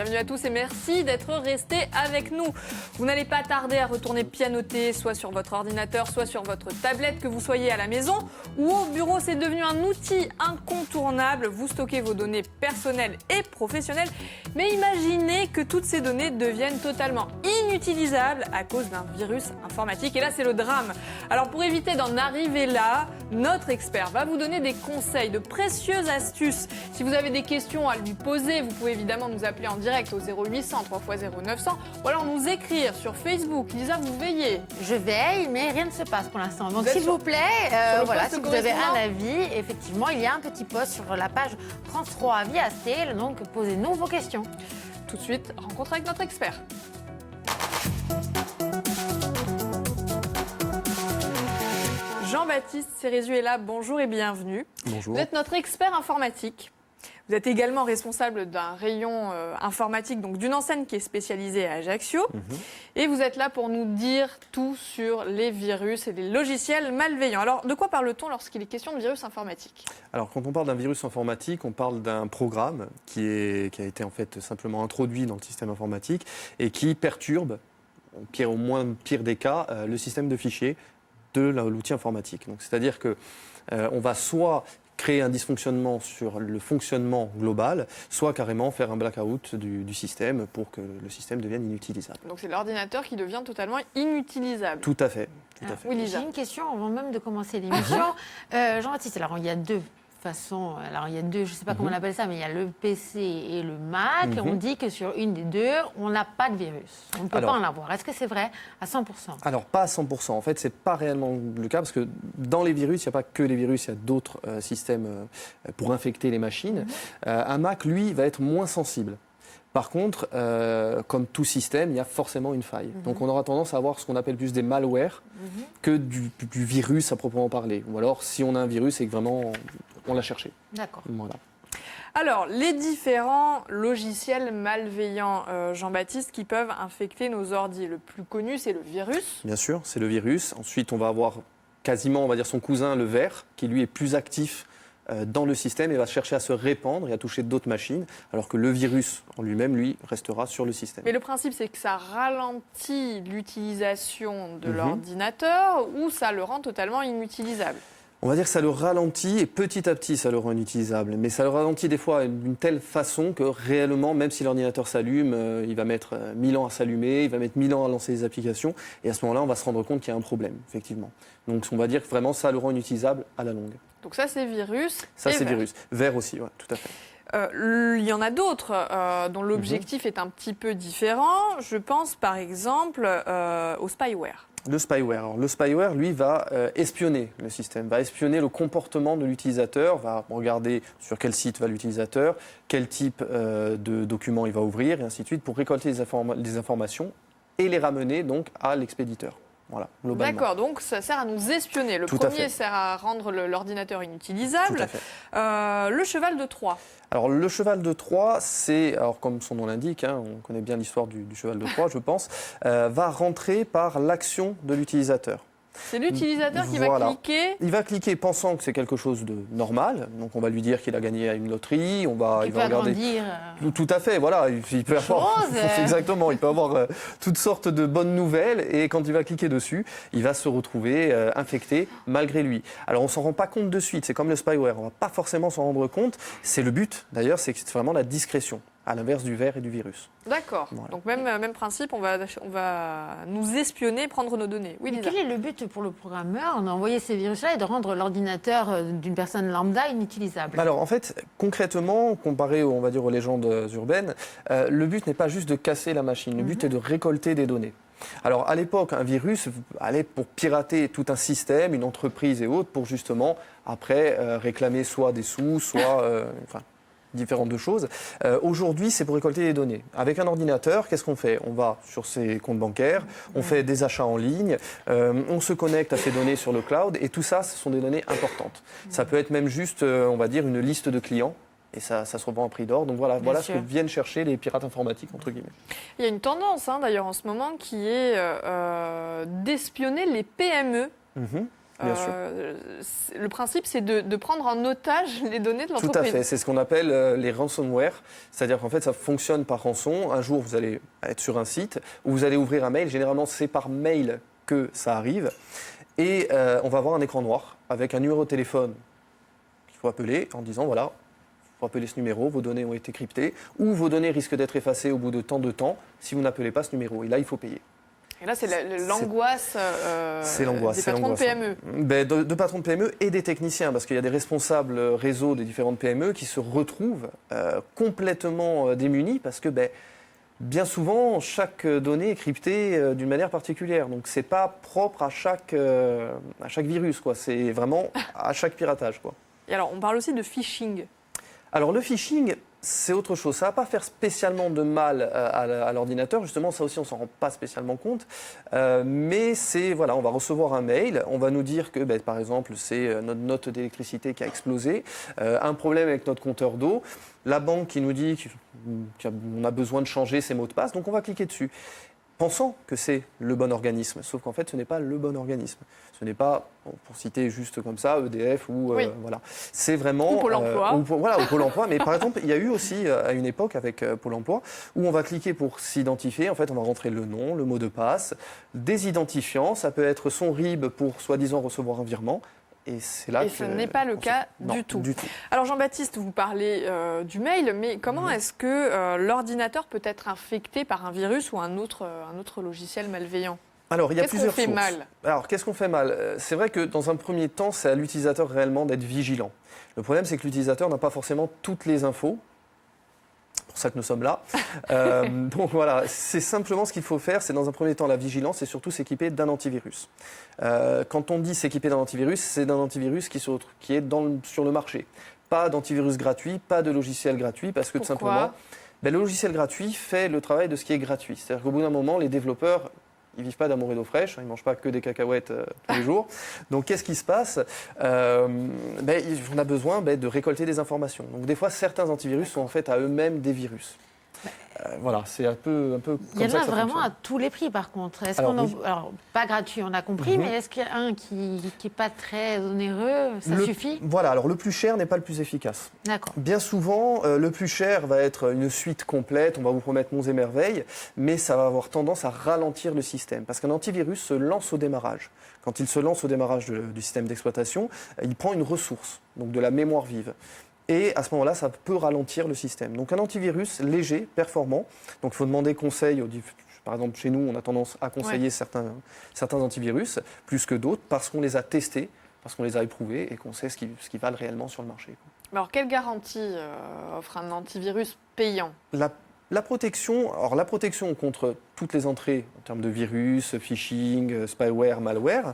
Bienvenue à tous et merci d'être restés avec nous. Vous n'allez pas tarder à retourner pianoter, soit sur votre ordinateur, soit sur votre tablette, que vous soyez à la maison ou au bureau. C'est devenu un outil incontournable. Vous stockez vos données personnelles et professionnelles. Mais imaginez que toutes ces données deviennent totalement inutilisables à cause d'un virus informatique. Et là, c'est le drame. Alors pour éviter d'en arriver là, notre expert va vous donner des conseils, de précieuses astuces. Si vous avez des questions à lui poser, vous pouvez évidemment nous appeler en direct au 0800 3x0 900 ou alors nous écrire sur Facebook. Lisa, vous veillez. Je veille, mais rien ne se passe pour l'instant. Donc s'il vous plaît, voilà, si vous avez un avis, effectivement, il y a un petit post sur la page France 3 via Steel. Donc posez-nous vos questions. Tout de suite, rencontre avec notre expert. Jean-Baptiste Cérézu est là, bonjour et bienvenue. Bonjour. Vous êtes notre expert informatique. Vous êtes également responsable d'un rayon informatique, donc d'une enseigne qui est spécialisée à Ajaccio. Et vous êtes là pour nous dire tout sur les virus et les logiciels malveillants. Alors, de quoi parle-t-on lorsqu'il est question de virus informatique ? Alors, quand on parle d'un virus informatique, on parle d'un programme qui a été en fait simplement introduit dans le système informatique et qui perturbe, au moins pire des cas, le système de fichiers de l'outil informatique. Donc, c'est-à-dire que on va soit créer un dysfonctionnement sur le fonctionnement global, soit carrément faire un blackout du système pour que le système devienne inutilisable. Donc c'est l'ordinateur qui devient totalement inutilisable. Tout à fait. Tout à fait. Oui, Lisa. J'ai une question avant même de commencer l'émission. Jean-Baptiste, alors il y a deux façons, alors il y a deux, je ne sais pas comment on appelle ça, mais il y a le PC et le Mac. On dit que sur une des deux, on n'a pas de virus. On ne peut pas en avoir. Est-ce que c'est vrai à 100%? Alors, pas à 100%. En fait, ce n'est pas réellement le cas parce que dans les virus, il n'y a pas que les virus, il y a d'autres systèmes pour infecter les machines. Un Mac, lui, va être moins sensible. Par contre, comme tout système, il y a forcément une faille. Donc on aura tendance à avoir ce qu'on appelle plus des malwares que du virus à proprement parler. Ou alors, si on a un virus, c'est que vraiment, on l'a cherché. D'accord. Voilà. Alors, les différents logiciels malveillants, Jean-Baptiste, qui peuvent infecter nos ordis. Le plus connu, c'est le virus. Bien sûr, c'est le virus. Ensuite, on va avoir quasiment, on va dire, son cousin, le ver, qui lui est plus actif dans le système et va chercher à se répandre et à toucher d'autres machines, alors que le virus en lui-même, lui, restera sur le système. Mais le principe, c'est que ça ralentit l'utilisation de l'ordinateur ou ça le rend totalement inutilisable. On va dire que ça le ralentit et petit à petit, ça le rend inutilisable. Mais ça le ralentit des fois d'une telle façon que réellement, même si l'ordinateur s'allume, il va mettre 1000 ans à s'allumer, il va mettre 1000 ans à lancer les applications. Et à ce moment-là, on va se rendre compte qu'il y a un problème, effectivement. Donc on va dire que vraiment, ça le rend inutilisable à la longue. Donc ça, c'est virus. Ça, c'est virus. Ver aussi, ouais, tout à fait. Il y en a d'autres dont l'objectif est un petit peu différent. Je pense par exemple au spyware. Le spyware. Alors, le spyware, lui, va espionner le système, va espionner le comportement de l'utilisateur, va regarder sur quel site va l'utilisateur, quel type de documents il va ouvrir, et ainsi de suite, pour récolter des informations et les ramener donc à l'expéditeur. Voilà, globalement. D'accord, donc ça sert à nous espionner. Le premier sert à rendre l'ordinateur inutilisable. Tout à fait. Le cheval de Troie. Alors le cheval de Troie, c'est, alors comme son nom l'indique, hein, on connaît bien l'histoire du cheval de Troie, je pense, va rentrer par l'action de l'utilisateur. C'est l'utilisateur qui va cliquer. Il va cliquer pensant que c'est quelque chose de normal. Donc on va lui dire qu'il a gagné à une loterie. Il va regarder. Tout à fait. Voilà. Il peut avoir. Exactement. Il peut avoir toutes sortes de bonnes nouvelles. Et quand il va cliquer dessus, il va se retrouver infecté malgré lui. Alors on s'en rend pas compte de suite. C'est comme le spyware. On va pas forcément s'en rendre compte. C'est le but. D'ailleurs, c'est vraiment la discrétion. À l'inverse du ver et du virus. D'accord. Voilà. Donc même principe, on va nous espionner, prendre nos données. Oui, mais quel est le but pour le programmeur d'envoyer ces virus-là et de rendre l'ordinateur d'une personne lambda inutilisable? Alors en fait, concrètement, comparé on va dire, aux légendes urbaines, le but n'est pas juste de casser la machine, le but est de récolter des données. Alors à l'époque, un virus allait pour pirater tout un système, une entreprise et autres, pour justement après réclamer soit des sous, soit... différentes choses. Aujourd'hui, c'est pour récolter des données. Avec un ordinateur, qu'est-ce qu'on fait? On va sur ses comptes bancaires, on fait des achats en ligne, on se connecte à ces données sur le cloud, et tout ça, ce sont des données importantes. Ça peut être même juste, on va dire, une liste de clients, et ça se revend à prix d'or. Donc voilà ce que viennent chercher les pirates informatiques, entre guillemets. Il y a une tendance, d'ailleurs, en ce moment, qui est d'espionner les PME. Bien sûr. Le principe, c'est de prendre en otage les données de Tout l'entreprise. à fait, c'est ce qu'on appelle les ransomware, c'est-à-dire qu'en fait ça fonctionne par rançon. Un jour vous allez être sur un site où vous allez ouvrir un mail, généralement c'est par mail que ça arrive, et on va avoir un écran noir avec un numéro de téléphone qu'il faut appeler en disant voilà, il faut appeler ce numéro, vos données ont été cryptées, ou vos données risquent d'être effacées au bout de tant de temps si vous n'appelez pas ce numéro, et là il faut payer. Et là, c'est l'angoisse C'est l'angoisse, des c'est patrons de l'angoisse. PME. De patrons de PME et des techniciens, parce qu'il y a des responsables réseau des différentes PME qui se retrouvent complètement démunis, parce que bien souvent, chaque donnée est cryptée d'une manière particulière. Donc, ce n'est pas propre à chaque virus, quoi. C'est vraiment à chaque piratage, quoi. Et alors, on parle aussi de phishing. Alors, le phishing, c'est autre chose. Ça ne va pas faire spécialement de mal à l'ordinateur. Justement, ça aussi, on ne s'en rend pas spécialement compte. Mais c'est, voilà, on va recevoir un mail. On va nous dire que, par exemple, c'est notre note d'électricité qui a explosé, un problème avec notre compteur d'eau, la banque qui nous dit qu'on a besoin de changer ses mots de passe. Donc, on va cliquer dessus, pensant que c'est le bon organisme. Sauf qu'en fait, ce n'est pas le bon organisme. Ce n'est pas, pour citer juste comme ça, EDF ou Oui. voilà. C'est vraiment... Ou Pôle emploi. Ou Pôle emploi. Mais par exemple, il y a eu aussi, à une époque, avec Pôle emploi, où on va cliquer pour s'identifier. En fait, on va rentrer le nom, le mot de passe, des identifiants. Ça peut être son RIB pour, soi-disant, recevoir un virement. Et c'est là Et que... ce n'est pas le cas du tout. Alors Jean-Baptiste, vous parlez du mail, mais comment est-ce que l'ordinateur peut être infecté par un virus ou un autre logiciel malveillant ? Alors, il y a Qu'est-ce plusieurs qu'on fait sources. mal ? Alors, qu'est-ce qu'on fait mal ? C'est vrai que dans un premier temps, c'est à l'utilisateur réellement d'être vigilant. Le problème, c'est que l'utilisateur n'a pas forcément toutes les infos. C'est pour ça que nous sommes là. Donc voilà, c'est simplement ce qu'il faut faire, c'est dans un premier temps la vigilance et surtout s'équiper d'un antivirus. Quand on dit s'équiper d'un antivirus, c'est d'un antivirus qui est sur le marché. Pas d'antivirus gratuit, pas de logiciel gratuit, parce que tout simplement, le logiciel gratuit fait le travail de ce qui est gratuit. C'est-à-dire qu'au bout d'un moment, les développeurs... Ils ne vivent pas d'amour et d'eau fraîche, ils ne mangent pas que des cacahuètes tous les jours. Donc qu'est-ce qui se passe ? On a besoin de récolter des informations. Donc des fois, certains antivirus sont en fait à eux-mêmes des virus. Voilà, c'est un peu comme ça. Il y en a que ça vraiment fonctionne. à tous les prix, par contre. Alors, Pas gratuit, on a compris, mais est-ce qu'il y a un qui n'est pas très onéreux ? Ça suffit ? Voilà, alors le plus cher n'est pas le plus efficace. D'accord. Bien souvent, le plus cher va être une suite complète, on va vous promettre monts et merveilles, mais ça va avoir tendance à ralentir le système. Parce qu'un antivirus se lance au démarrage. Quand il se lance au démarrage du système d'exploitation, il prend une ressource, donc de la mémoire vive. Et à ce moment-là, ça peut ralentir le système. Donc un antivirus léger, performant. Donc il faut demander conseil. Par exemple, chez nous, on a tendance à conseiller certains antivirus plus que d'autres parce qu'on les a testés, parce qu'on les a éprouvés et qu'on sait ce qu'ils valent réellement sur le marché. Alors quelle garantie offre un antivirus payant ? La protection contre toutes les entrées en termes de virus, phishing, spyware, malware,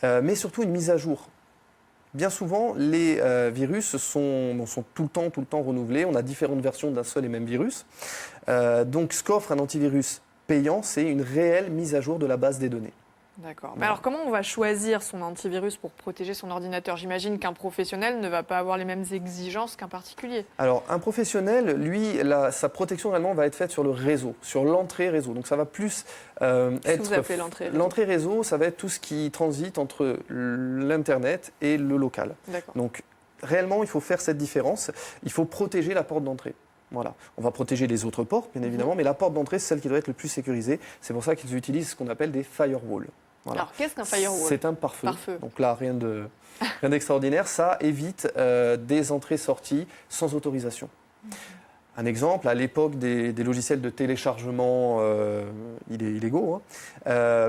mais surtout une mise à jour. Bien souvent, les virus sont tout le temps renouvelés. On a différentes versions d'un seul et même virus. Donc, ce qu'offre un antivirus payant, c'est une réelle mise à jour de la base des données. D'accord. Mais alors, comment on va choisir son antivirus pour protéger son ordinateur ? J'imagine qu'un professionnel ne va pas avoir les mêmes exigences qu'un particulier. Alors, un professionnel, lui, sa protection réellement va être faite sur le réseau, sur l'entrée réseau. Donc, ça va plus Qu'est-ce que vous appelez l'entrée réseau ? L'entrée réseau, ça va être tout ce qui transite entre l'Internet et le local. D'accord. Donc, réellement, il faut faire cette différence. Il faut protéger la porte d'entrée. Voilà. On va protéger les autres portes, bien évidemment, mais la porte d'entrée, c'est celle qui doit être le plus sécurisée. C'est pour ça qu'ils utilisent ce qu'on appelle des firewalls. Voilà. Alors, qu'est-ce qu'un firewall ? C'est un pare-feu. Donc là, rien d'extraordinaire. Ça évite des entrées-sorties sans autorisation. Un exemple, à l'époque des logiciels de téléchargement illégaux,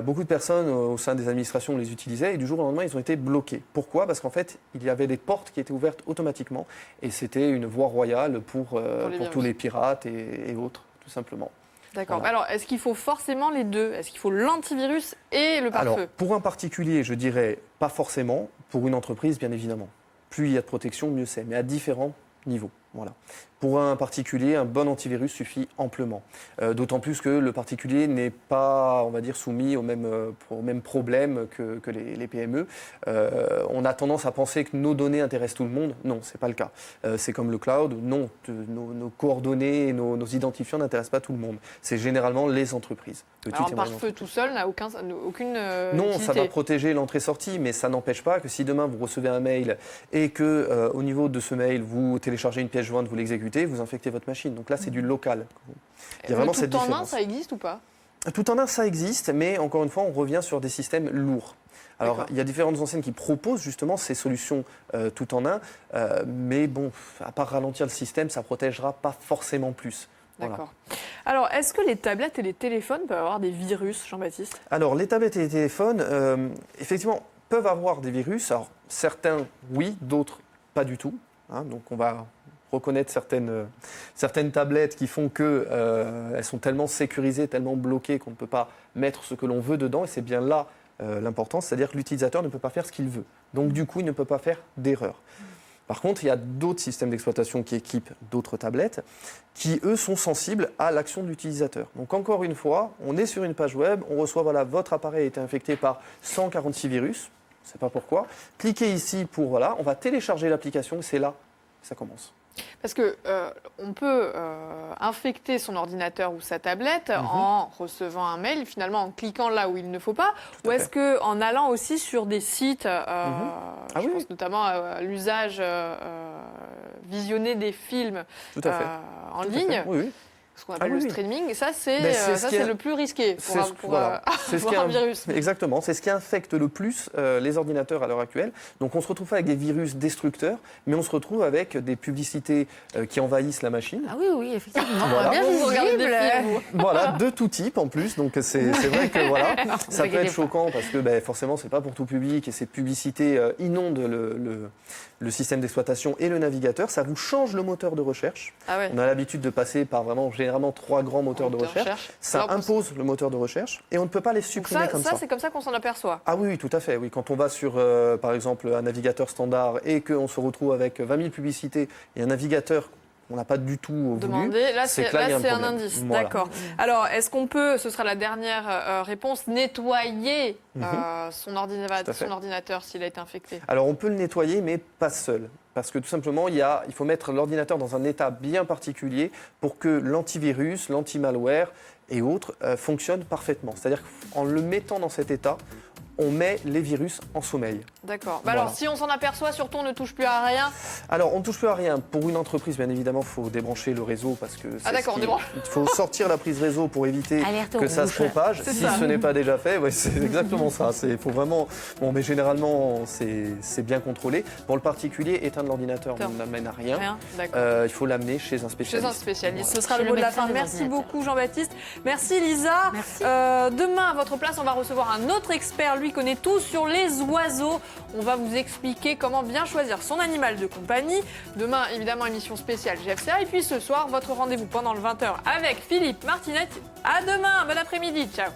beaucoup de personnes au sein des administrations les utilisaient et du jour au lendemain, ils ont été bloqués. Pourquoi ? Parce qu'en fait, il y avait des portes qui étaient ouvertes automatiquement et c'était une voie royale pour tous les pirates et autres, tout simplement. D'accord. Voilà. Alors, est-ce qu'il faut forcément les deux ? Est-ce qu'il faut l'antivirus et le pare-feu ? Alors, pour un particulier, je dirais pas forcément. Pour une entreprise, bien évidemment. Plus il y a de protection, mieux c'est, mais à différents niveaux. Voilà. Pour un particulier, un bon antivirus suffit amplement. D'autant plus que le particulier n'est pas, on va dire, soumis aux mêmes problèmes que les PME. On a tendance à penser que nos données intéressent tout le monde. Non, c'est pas le cas. C'est comme le cloud. Non, nos coordonnées et nos identifiants n'intéressent pas tout le monde. C'est généralement les entreprises. Alors, un pare-feu tout seul n'a aucune non, utilité. Ça va protéger l'entrée-sortie, mais ça n'empêche pas que si demain vous recevez un mail et que au niveau de ce mail, vous téléchargez une pièce jointe, vous l'exécutez, vous infectez votre machine. Donc là, c'est du local. Il y a vraiment cette différence. Tout en un, ça existe ou pas? Tout en un, ça existe, mais encore une fois, on revient sur des systèmes lourds. Alors, il y a différentes enseignes qui proposent justement ces solutions tout en un, mais bon, à part ralentir le système, ça ne protégera pas forcément plus. D'accord. Voilà. Alors, est-ce que les tablettes et les téléphones peuvent avoir des virus, Jean-Baptiste? Alors, les tablettes et les téléphones, effectivement, peuvent avoir des virus. Alors, certains, oui, d'autres, pas du tout. Hein, donc, on va reconnaître certaines tablettes qui font qu'elles sont tellement sécurisées, tellement bloquées qu'on ne peut pas mettre ce que l'on veut dedans. Et c'est bien là l'important, c'est-à-dire que l'utilisateur ne peut pas faire ce qu'il veut. Donc, du coup, il ne peut pas faire d'erreur. Par contre, il y a d'autres systèmes d'exploitation qui équipent d'autres tablettes qui, eux, sont sensibles à l'action de l'utilisateur. Donc, encore une fois, on est sur une page web, on reçoit, voilà, votre appareil a été infecté par 146 virus, je ne sais pas pourquoi. Cliquez ici pour, voilà, on va télécharger l'application, c'est là que ça commence. Parce que on peut infecter son ordinateur ou sa tablette en recevant un mail, finalement en cliquant là où il ne faut pas, ou est-ce qu'en allant aussi sur des sites, je pense notamment à l'usage visionner des films en ligne, ce qu'on appelle le streaming, et ça c'est le plus risqué pour avoir un virus. Exactement, c'est ce qui infecte le plus les ordinateurs à l'heure actuelle. Donc on se retrouve avec des virus destructeurs, mais on se retrouve avec des publicités qui envahissent la machine. Ah oui, effectivement. Voilà. Bien visible. Voilà, de tout type en plus. Donc c'est vrai que voilà, ça peut être choquant parce que forcément c'est pas pour tout public et ces publicités inondent le système d'exploitation et le navigateur. Ça vous change le moteur de recherche. Ah ouais. On a l'habitude de passer par généralement 3 grands moteurs de recherche. Ça impose le moteur de recherche et on ne peut pas les supprimer comme ça. Ça, c'est comme ça qu'on s'en aperçoit. Ah oui, tout à fait. Oui. Quand on va sur, par exemple, un navigateur standard et qu'on se retrouve avec 20 000 publicités et un navigateur on n'a pas du tout voulu, là, c'est un indice. Voilà. D'accord. Alors, est-ce qu'on peut, ce sera la dernière réponse, nettoyer son ordinateur s'il a été infecté? Alors, on peut le nettoyer, mais pas seul. Parce que tout simplement, il faut mettre l'ordinateur dans un état bien particulier pour que l'antivirus, l'anti-malware et autres fonctionnent parfaitement. C'est-à-dire qu'en le mettant dans cet état, on met les virus en sommeil. D'accord. Alors, si on s'en aperçoit, surtout, on ne touche plus à rien? Alors, on ne touche plus à rien. Pour une entreprise, bien évidemment, il faut débrancher le réseau parce que il faut sortir la prise réseau pour éviter que ça se propage. Si ce n'est pas déjà fait, c'est exactement ça. Il faut vraiment... Bon, mais généralement, c'est bien contrôlé. Pour le particulier, éteindre l'ordinateur n'amène à rien. Il faut l'amener chez un spécialiste. Voilà. Ce sera le mot de la fin. Merci beaucoup, Jean-Baptiste. Merci, Lisa. Merci. Demain, à votre place, on va recevoir un autre expert. Lui connaît tout sur les oiseaux. On va vous expliquer comment bien choisir son animal de compagnie. Demain, évidemment, émission spéciale GFCA. Et puis ce soir, votre rendez-vous pendant le 20h avec Philippe Martinet. À demain, bon après-midi, ciao.